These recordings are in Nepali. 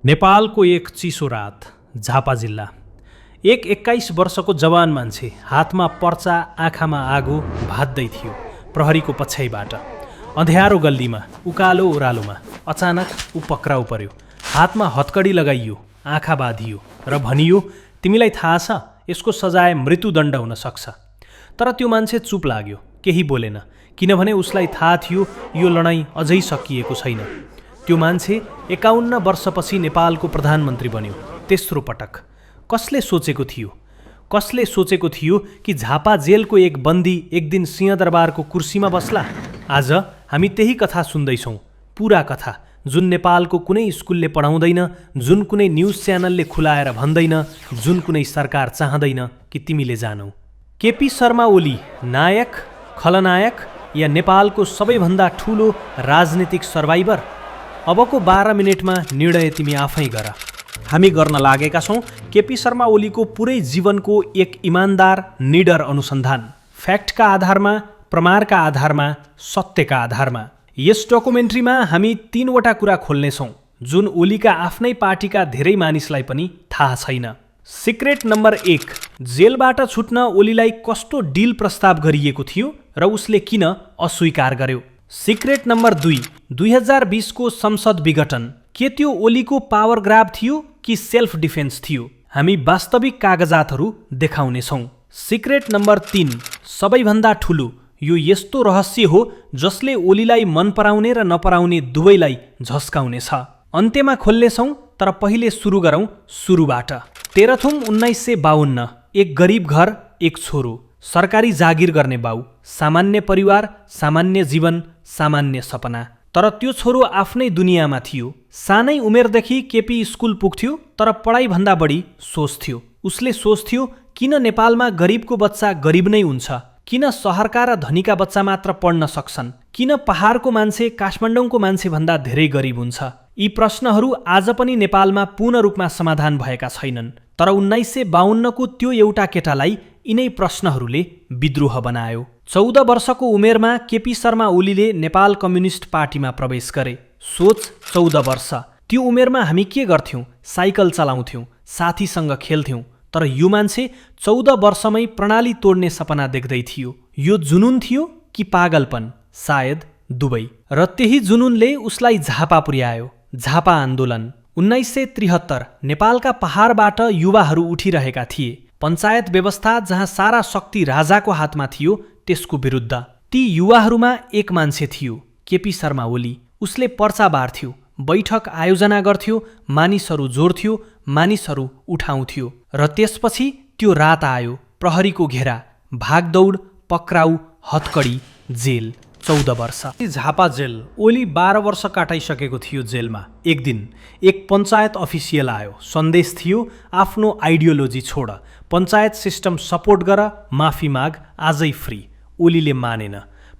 नेपालको एक चिसो रात, झापा जिल्ला। एक 21 वर्षको जवान मान्छे, हातमा पर्चा, आँखामा आगो भाद्दै थियो प्रहरीको पछ्याइबाट। अँध्यारो गल्लीमा, उकालो ओह्रालोमा अचानक ऊ पक्राउ पर्यो। हातमा हतकडी लगाइयो, आँखा बाँधियो र भनियो, तिमीलाई थाहा छ यसको सजाय मृत्युदण्ड हुन सक्छ। तर त्यो मान्छे चुप लाग्यो, केही बोलेन, किनभने उसलाई थाहा थियो यो लडाईँ अझै सकिएको छैन। त्यो मान्छे 51 वर्षपछि नेपालको प्रधानमन्त्री बन्यो, तेस्रो पटक। कसले सोचेको थियो कि झापा जेलको एक बन्दी एक दिन सिंहदरबारको कुर्सीमा बस्ला। आज हामी त्यही कथा सुन्दैछौँ, पुरा कथा, जुन नेपालको कुनै स्कुलले पढाउँदैन, जुन कुनै न्युज च्यानलले खुलाएर भन्दैन, जुन कुनै सरकार चाहँदैन कि तिमीले जानौ। केपी शर्मा ओली नायक, खलनायक या नेपालको सबैभन्दा ठुलो राजनीतिक सर्भाइभर? अबको 12 मिनेटमा निर्णय तिमी आफै गर। हामी गर्न लागेका छौँ केपी शर्मा ओलीको पुरै जीवनको एक इमान्दार, निडर अनुसन्धान, फ्याक्टका आधारमा, प्रमाणका आधारमा, सत्यका आधारमा। यस डकुमेन्ट्रीमा हामी 3वटा कुरा खोल्नेछौँ जुन ओलीका आफ्नै पार्टीका धेरै मानिसलाई पनि थाहा छैन। सिक्रेट नम्बर 1, जेलबाट छुट्न ओलीलाई कस्तो डिल प्रस्ताव गरिएको थियो र उसले किन अस्वीकार गर्यो। सिक्रेट नम्बर 2, 2020 को संसद विघटन, के त्यो ओलीको पावर ग्राब थियो कि सेल्फ डिफेन्स थियो? हामी वास्तविक कागजातहरू देखाउनेछौँ। सिक्रेट नम्बर 3, सबैभन्दा ठुलो, यो यस्तो रहस्य हो जसले ओलीलाई मन पराउने र नपराउने दुवैलाई झस्काउनेछ। अन्त्यमा खोल्नेछौँ, तर पहिले सुरु गरौँ सुरुबाट। तेह्रथुम 1952, एक गरिब घर, एक छोरो, सरकारी जागिर गर्ने बाउ, सामान्य परिवार, सामान्य जीवन, सामान्य सपना। तर त्यो छोरो आफ्नै दुनियाँमा थियो। सानै उमेरदेखि केपी स्कुल पुग्थ्यो, तर पढाइभन्दा बढी सोच थियो। उसले सोच्थ्यो, किन नेपालमा गरिबको बच्चा गरिब नै हुन्छ? किन सहरका र धनीका बच्चा मात्र पढ्न सक्छन्? किन पहाडको मान्छे काठमाडौँको मान्छेभन्दा धेरै गरिब हुन्छ? यी प्रश्नहरू आज पनि नेपालमा पूर्ण रूपमा समाधान भएका छैनन्। तर 1952 को त्यो एउटा केटालाई यिनै प्रश्नहरूले विद्रोह बनायो। 14 वर्षको उमेरमा केपी शर्मा ओलीले नेपाल कम्युनिस्ट पार्टीमा प्रवेश गरे। सोच 14 वर्ष, त्यो उमेरमा हामी के गर्थ्यौँ? साइकल चलाउँथ्यौँ, साथीसँग खेल्थ्यौँ। तर यो मान्छे 14 वर्षमै प्रणाली तोड्ने सपना देख्दै थियो। यो जुनुन थियो कि पागलपन? सायद दुवै। र त्यही जुनुनले उसलाई झापा पुर्यायो। झापा आन्दोलन 1973, नेपालका पहाडबाट युवाहरू उठिरहेका थिए। पञ्चायत व्यवस्था जहाँ सारा शक्ति राजाको हातमा थियो, त्यसको विरुद्ध। ती युवाहरूमा एक मान्छे थियो, केपी शर्मा ओली। उसले पर्चा बाँड्थ्यो, बैठक आयोजना गर्थ्यो, मानिसहरू जोड्थ्यो, मानिसहरू उठाउँथ्यो। र त्यसपछि त्यो रात आयो, प्रहरीको घेरा, भागदौड, पक्राउ, हतकडी, जेल। 14 वर्ष। झापा जेल। ओली 12 वर्ष काटाइसकेको थियो जेलमा। एक दिन एक पञ्चायत अफिसियल आयो। सन्देश थियो, आफ्नो आइडियोलोजी छोड, पञ्चायत सिस्टम सपोर्ट गर, माफी माग, आजै फ्री। ओलीले मानेन।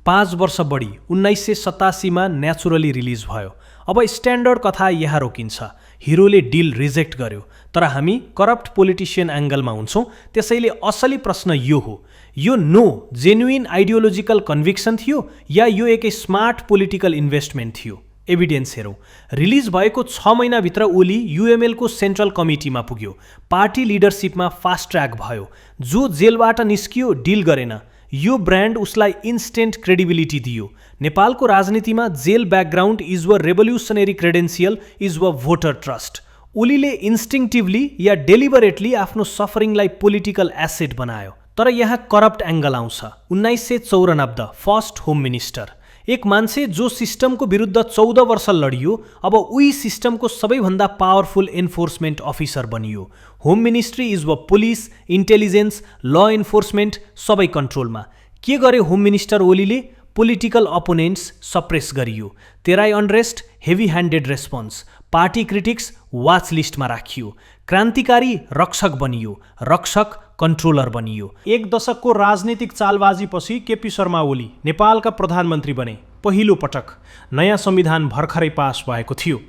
5 वर्ष बढी 1987 मा नेचुरली रिलिज भयो। अब स्ट्यान्डर्ड कथा यहाँ रोकिन्छ। हिरोले डिल रिजेक्ट गर्यो। तर हामी करप्ट पोलिटिसियन एङ्गलमा हुन्छौँ, त्यसैले असली प्रश्न यो हो, यो नो जेन्युइन आइडियोलोजिकल कन्भिक्सन थियो या यो एक स्मार्ट पोलिटिकल इन्भेस्टमेन्ट थियो? एभिडेन्स हेरौँ। रिलिज भएको 6 महिनाभित्र ओली युएमएलको सेन्ट्रल कमिटीमा पुग्यो। पार्टी लिडरसिपमा फास्ट ट्र्याक भयो। जो जेलबाट निस्कियो डिल गरेन। यो ब्रान्ड उसलाई इन्स्टेन्ट क्रेडिबिलिटी दियो। नेपालको राजनीतिमा जेल ब्याकग्राउन्ड इज व रेभोल्युसनरी क्रेडेन्सियल इज व भोटर ट्रस्ट। ओलीले इन्स्टिङटिभली या डेलिबरेटली आफ्नो सफरिङलाई पोलिटिकल एसेट बनायो। तर यहाँ करप्ट एङ्गल आउँछ। 1954, फर्स्ट होम मिनिस्टर, एक मान्छे जो सिस्टमको विरुद्ध 14 वर्ष लडियो, अब उही सिस्टमको सबैभन्दा पावरफुल एन्फोर्समेन्ट अफिसर बनियो। होम मिनिस्ट्री इज व पुलिस, इन्टेलिजेन्स, ल इन्फोर्समेन्ट सबै कन्ट्रोलमा। के गरे होम मिनिस्टर ओलीले? पोलिटिकल अपोनेन्ट्स सप्रेस गरियो। Terai unrest, heavy handed response. Party critics watch लिस्टमा राखियो। क्रान्तिकारी रक्षक बनियो, रक्षक कन्ट्रोलर बनियो। एक दशकको राजनीतिक चालबाजीपछि केपी शर्मा ओली नेपालका प्रधानमन्त्री बने। पहिलो पटक नयाँ संविधान भर्खरै पास भएको थियो।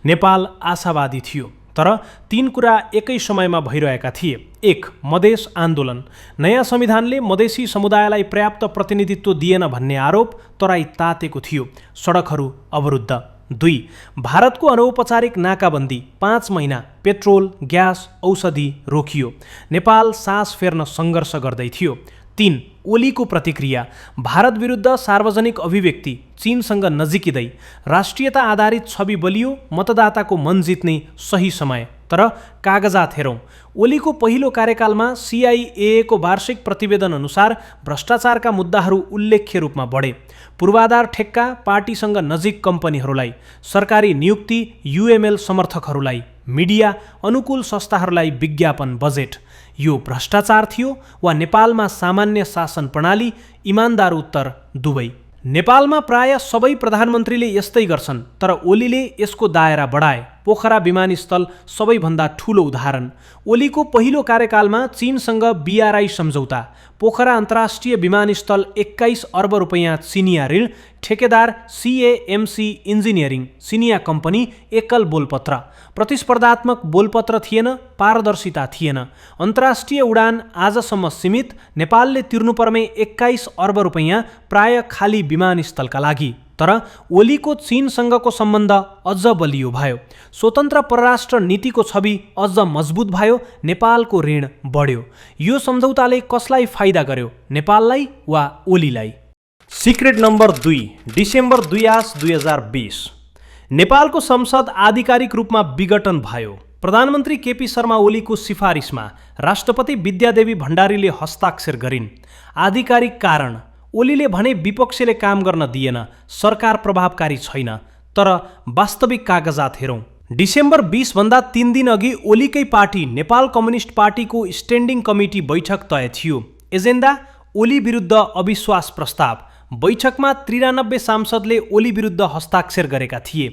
नेपाल आशावादी थियो। तर 3 कुरा एकै समयमा भइरहेका थिए। 1, मधेस आन्दोलन। नयाँ संविधानले मधेसी समुदायलाई पर्याप्त प्रतिनिधित्व दिएन भन्ने आरोप तराई तातेको थियो। सडकहरू अवरुद्ध। 2. भारतको अनौपचारिक नाकाबन्दी 5 महिना पेट्रोल, ग्यास, औषधि रोकियो। नेपाल सास फेर्न सङ्घर्ष गर्दै थियो। 3. ओलीको प्रतिक्रिया, भारत विरुद्ध सार्वजनिक अभिव्यक्ति, चीनसँग नजिकिँदै, राष्ट्रियता आधारित छवि बलियो, मतदाताको मन जित्ने सही समय। तर कागजात हेरौँ। ओलीको पहिलो कार्यकालमा CIAको वार्षिक प्रतिवेदन अनुसार भ्रष्टाचारका मुद्दाहरू उल्लेख्य रूपमा बढे। पूर्वाधार ठेक्का पार्टीसँग नजिक कम्पनीहरूलाई, सरकारी नियुक्ति UML समर्थकहरूलाई, मिडिया अनुकूल संस्थाहरूलाई विज्ञापन बजेट। यो भ्रष्टाचार थियो वा नेपालमा सामान्य शासन प्रणाली? इमान्दार उत्तर दुवै। नेपालमा प्राय सबै प्रधानमन्त्रीले यस्तै गर्छन्, तर ओलीले यसको दायरा बढाए। पोखरा विमानस्थल सबैभन्दा ठूलो उदाहरण। ओलीको पहिलो कार्यकालमा चीनसँग BRI सम्झौता, पोखरा अन्तर्राष्ट्रिय विमानस्थल 21 अर्ब रुपैयाँ चिनिया ऋण, ठेकेदार CAMC इन्जिनियरिङ चिनिया कम्पनी, एकल बोलपत्र। प्रतिस्पर्धात्मक बोलपत्र थिएन, पारदर्शिता थिएन। अन्तर्राष्ट्रिय उडान आजसम्म सीमित। नेपालले तिर्नुपर्ने 21 अर्ब रुपैयाँ प्राय खाली विमानस्थलका लागि। तर ओलीको चीनसँगको सम्बन्ध अझ बलियो भयो। स्वतन्त्र परराष्ट्र नीतिको छवि अझ मजबुत भयो। नेपालको ऋण बढ्यो। यो सम्झौताले कसलाई फाइदा गर्यो, नेपाललाई वा ओलीलाई? सिक्रेट नम्बर 2, डिसेम्बर 2020 नेपालको संसद आधिकारिक रूपमा विघटन भयो। प्रधानमन्त्री KP शर्मा ओलीको सिफारिसमा राष्ट्रपति विद्यादेवी भण्डारीले हस्ताक्षर गरिन्। आधिकारिक कारण, ओलीले भने विपक्षले काम गर्न दिएन, सरकार प्रभावकारी छैन। तर वास्तविक कागजात हेरौँ। डिसेम्बर 20 भन्दा 3 दिन अघि ओलीकै पार्टी नेपाल कम्युनिस्ट पार्टीको स्ट्यान्डिङ कमिटी बैठक तय थियो। एजेन्डा, ओली विरुद्ध अविश्वास प्रस्ताव। बैठकमा 93 सांसदले ओली विरुद्ध हस्ताक्षर गरेका थिए।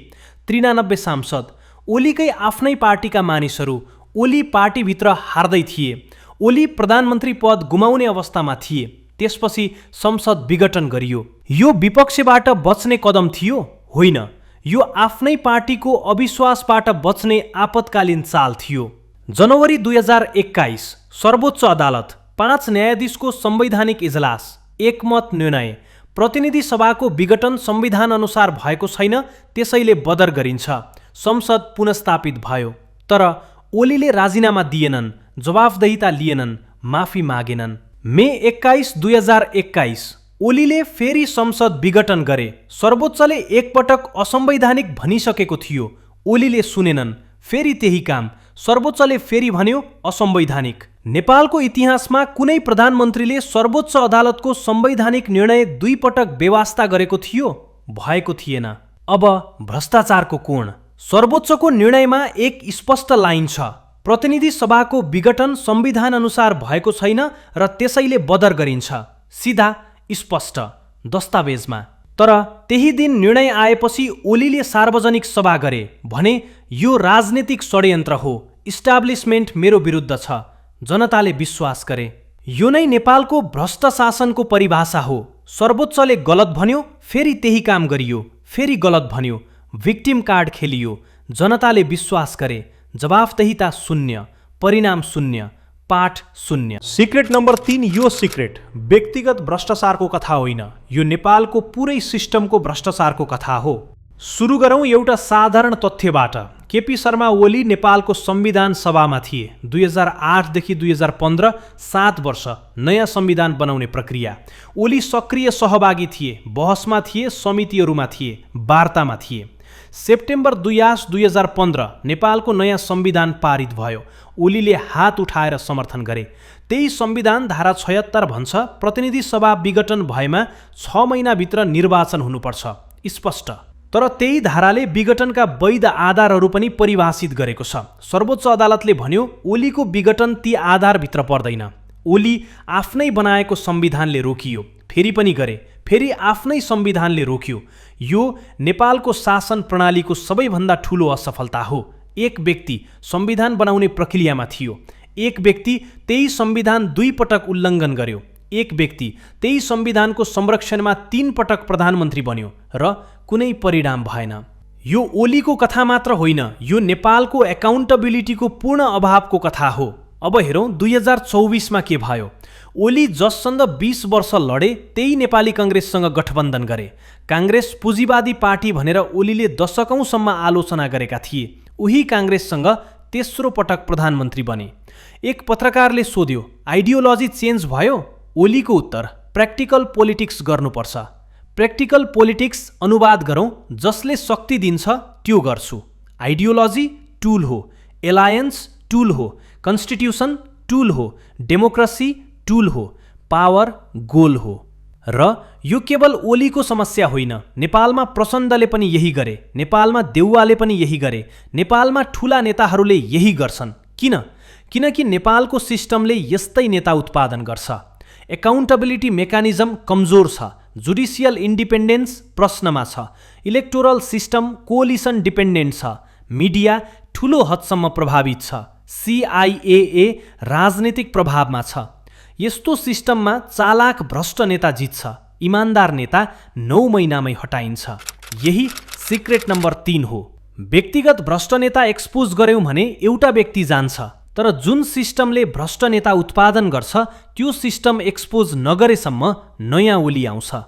93 सांसद, ओलीकै आफ्नै पार्टीका मानिसहरू। ओली पार्टीभित्र हार्दै थिए। ओली प्रधानमन्त्री पद गुमाउने अवस्थामा थिए। त्यसपछि संसद विघटन गरियो। यो विपक्षबाट बच्ने कदम थियो? होइन, यो आफ्नै पार्टीको अविश्वासबाट बच्ने आपतकालीन चाल थियो। जनवरी 2021 सर्वोच्च अदालत, 5 न्यायाधीशको संवैधानिक इजलास, एकमत निर्णय। प्रतिनिधि सभाको विघटन संविधान अनुसार भएको छैन, त्यसैले बदर गरिन्छ। संसद पुनस्थापित भयो। तर ओलीले राजीनामा दिएनन्, जवाफदेहिता लिएनन्, माफी मागेनन्। मे 21, 2021 ओलीले फेरि संसद विघटन गरे। सर्वोच्चले एकपटक असंवैधानिक भनिसकेको थियो। ओलीले सुनेनन्, फेरि त्यही काम। सर्वोच्चले फेरि भन्यो असंवैधानिक। नेपालको इतिहासमा कुनै प्रधानमन्त्रीले सर्वोच्च अदालतको संवैधानिक निर्णय 2 पटक बेवास्ता गरेको थियो? भएको थिएन। अब भ्रष्टाचारको कोण। सर्वोच्चको निर्णयमा एक स्पष्ट लाइन छ, प्रतिनिधि सभाको विघटन संविधान अनुसार भएको छैन र त्यसैले बदर गरिन्छ। सिधा स्पष्ट दस्तावेजमा। तर त्यही दिन निर्णय आएपछि ओलीले सार्वजनिक सभा गरे, भने यो राजनीतिक षड्यन्त्र हो, इस्टाब्लिसमेन्ट मेरो विरुद्ध छ। जनताले विश्वास गरे। यो नै नेपालको भ्रष्ट शासनको परिभाषा हो। सर्वोच्चले गलत भन्यो, फेरि त्यही काम गरियो, फेरि गलत भन्यो, भिक्टिम कार्ड खेलियो। जनताले विश्वास गरे। जवाफदेहिता शून्य, परिणाम शून्य, पाठ शून्य। सिक्रेट नम्बर 3, यो सिक्रेट व्यक्तिगत भ्रष्टाचारको कथा होइन, यो नेपालको पुरै सिस्टमको भ्रष्टाचारको कथा हो। सुरु गरौँ एउटा साधारण तथ्यबाट। KP शर्मा ओली नेपालको संविधान सभामा थिए। 2008 देखि 2015 7 वर्ष नयाँ संविधान बनाउने प्रक्रिया। ओली सक्रिय सहभागी थिए, बहसमा थिए, समितिहरूमा थिए, वार्तामा थिए। सेप्टेम्बर 2 2015 नेपालको नयाँ संविधान पारित भयो। ओलीले हात उठाएर समर्थन गरे। त्यही संविधान धारा 76 भन्छ प्रतिनिधि सभा विघटन भएमा 6 महिनाभित्र निर्वाचन हुनुपर्छ, स्पष्ट। तर त्यही धाराले विघटनका वैध आधारहरू पनि परिभाषित गरेको छ। सर्वोच्च अदालतले भन्यो ओलीको विघटन ती आधारभित्र पर्दैन। ओली आफ्नै बनाएको संविधानले रोकियो, फेरि पनि गरे, फेरि आफ्नै संविधानले रोक्यो। यो नेपालको शासन प्रणालीको सबैभन्दा ठूलो असफलता हो। एक व्यक्ति संविधान बनाउने प्रक्रियामा थियो, एक व्यक्ति त्यही संविधान 2 पटक उल्लङ्घन गर्यो, एक व्यक्ति त्यही संविधानको संरक्षणमा 3 पटक प्रधानमन्त्री बन्यो र कुनै परिणाम भएन। यो ओलीको कथा मात्र होइन, यो नेपालको एकाउन्टेबिलिटीको पूर्ण अभावको कथा हो। अब हेरौँ 2024मा के भयो। ओली जससँग 20 वर्ष लडे त्यही नेपाली कांग्रेससँग गठबन्धन गरे। कांग्रेस पुँजीवादी पार्टी भनेर ओलीले दशकौंसम्म आलोचना गरेका थिए। उही कांग्रेससँग तेस्रो पटक प्रधानमन्त्री बने। एक पत्रकारले सोध्यो, आइडियोलोजी चेन्ज भयो? ओलीको उत्तर, प्र्याक्टिकल पोलिटिक्स गर्नुपर्छ। प्र्याक्टिकल पोलिटिक्स अनुवाद गरौँ, जसले शक्ति दिन्छ त्यो गर्छु। आइडियोलोजी टुल हो, एलायन्स टुल हो, कन्स्टिट्युसन टुल हो, डेमोक्रेसी टुल हो, पावर गोल हो। र यो केवल ओलीको समस्या होइन। नेपालमा प्रचण्डले पनि यही गरे, नेपालमा देउवाले पनि यही गरे, नेपालमा ठूला नेताहरूले यही गर्छन्। किनकि नेपालको सिस्टमले यस्तै नेता उत्पादन गर्छ। एकाउन्टेबिलिटी मेकानिजम कमजोर छ, जुडिसियल इन्डिपेन्डेन्स प्रश्नमा छ, इलेक्टोरल सिस्टम कोलिसन डिपेन्डेन्ट छ, मिडिया ठूलो हदसम्म प्रभावित छ, CIA राजनीतिक प्रभावमा छ। यस्तो सिस्टममा चालाक भ्रष्ट नेता जित्छ, इमान्दार नेता 9 महिनामै हटाइन्छ। यही सिक्रेट नम्बर 3 हो। व्यक्तिगत भ्रष्ट नेता एक्सपोज गर्यौं भने एउटा व्यक्ति जान्छ, तर जुन सिस्टमले भ्रष्ट नेता उत्पादन गर्छ त्यो सिस्टम एक्सपोज नगरेसम्म नयाँ ओली आउँछ।